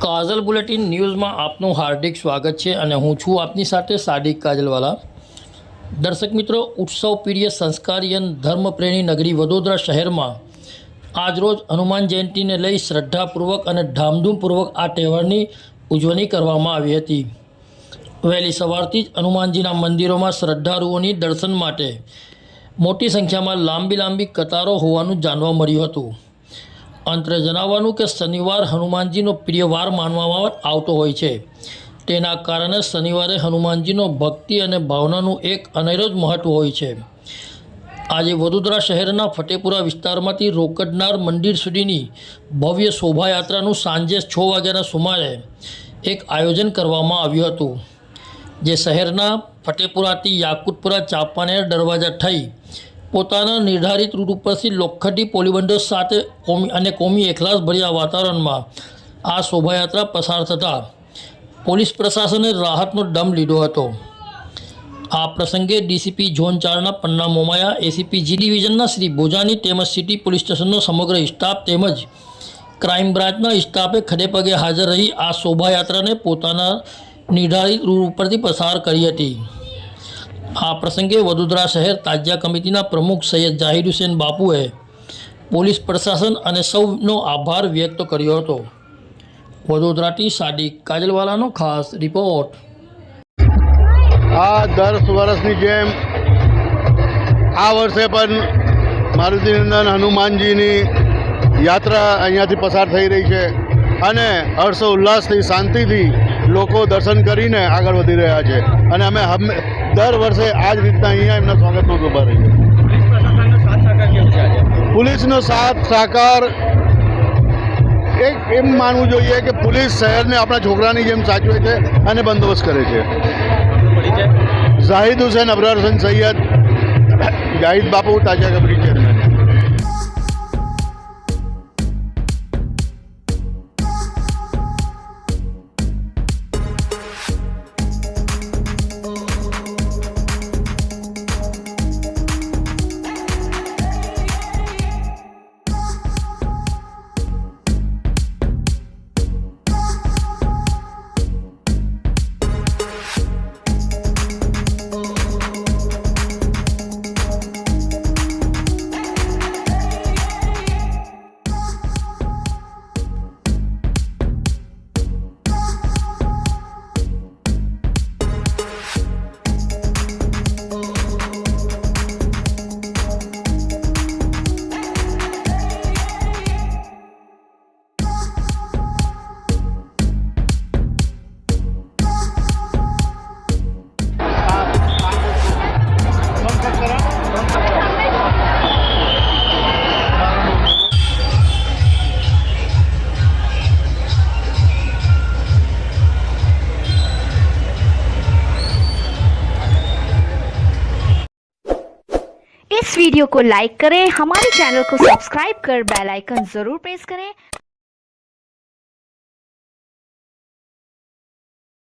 કાજલ bulletin ન્યૂઝમાં આપનું હાર્દિક સ્વાગત છે અને હું છું આપની સાથે સાદિક કાજલવાલા। દર્શક મિત્રો, ઉત્સવ પ્રિય સંસ્કારી અને ધર્મપ્રેમી નગરી વડોદરા શહેરમાં આજરોજ હનુમાન જયંતિને લઈ શ્રદ્ધાપૂર્વક અને ધામધૂમપૂર્વક આ તહેવારની ઉજવણી કરવામાં આવી હતી। વહેલી સવારથી જ હનુમાનજીના મંદિરોમાં શ્રદ્ધાળુઓની દર્શન માટે મોટી સંખ્યામાં લાંબી કતારો હોવાનું જાણવા મળ્યું હતું। અંતરે જણાવવાનું કે શનિવાર હનુમાનજીનો પ્રિય વાર માનવામાં આવતો હોય છે, તેના કારણે શનિવારે હનુમાનજીનો ભક્તિ અને ભાવનાનું એક અનેરો જ મહત્ત્વ હોય છે। આજે વડોદરા શહેરના ફતેપુરા વિસ્તારમાંથી રોકડનાર મંદિર સુધીની ભવ્ય શોભાયાત્રાનું સાંજે 6 વાગ્યાના સુમારે એક આયોજન કરવામાં આવ્યું હતું, જે શહેરના ફતેપુરાથી યાકુતપુરા ચાંપાનેર દરવાજા થઈ પોતાના નિર્ધારિત રૂટ ઉપરથી લોખંડી પોલીબંધો સાથે કોમી એકલાસભર્યા વાતાવરણમાં આ શોભાયાત્રા પસાર થતાં પોલીસ પ્રશાસને રાહતનો દમ લીધો હતો। આ પ્રસંગે ડીસીપી ઝોન 4ના પન્ના મોમાયા, એસીપી જી ડિવિઝનના શ્રી બોજાની તેમજ સિટી પોલીસ સ્ટેશનનો સમગ્ર સ્ટાફ તેમજ ક્રાઇમ બ્રાન્ચના સ્ટાફે ખડેપગે હાજર રહી આ શોભાયાત્રાને પોતાના નિર્ધારિત રૂટ ઉપરથી પસાર કરી હતી। આ પ્રસંગે વડોદરા શહેર તાજિયા કમિટીના પ્રમુખ સૈયદ જાહિર હુસૈન બાપુએ પોલીસ પ્રશાસન અને સૌનો આભાર વ્યક્ત કર્યો હતો। વડોદરાથી સાદિક કાજલવાલાનો ખાસ રિપોર્ટ। આ 10 વર્ષની જેમ આ વર્ષે પણ મારુતિનંદન હનુમાનજીની યાત્રા અહીંયાથી પસાર થઈ રહી છે અને હર્ષ ઉલ્લાસથી શાંતિથી લોકો દર્શન કરીને આગળ વધી રહ્યા છે અને અમે દર વર્ષે આ જ રીતના અહીંયા એમના સ્વાગતમાં ઊભા રહીએ। પોલીસનો સાથ સહકાર એમ માનવું જોઈએ કે પોલીસ શહેરને આપણા છોકરાની જેમ સાચવે છે અને બંદોબસ્ત કરે છે। જાહિદ હુસૈન, અબરાર હુસૈન સૈયદ, જાહિદ બાપુ, તાજિયા કમિટી ચેરમેન। इस वीडियो को लाइक करें, हमारे चैनल को सब्सक्राइब कर बेल आइकन जरूर प्रेस करें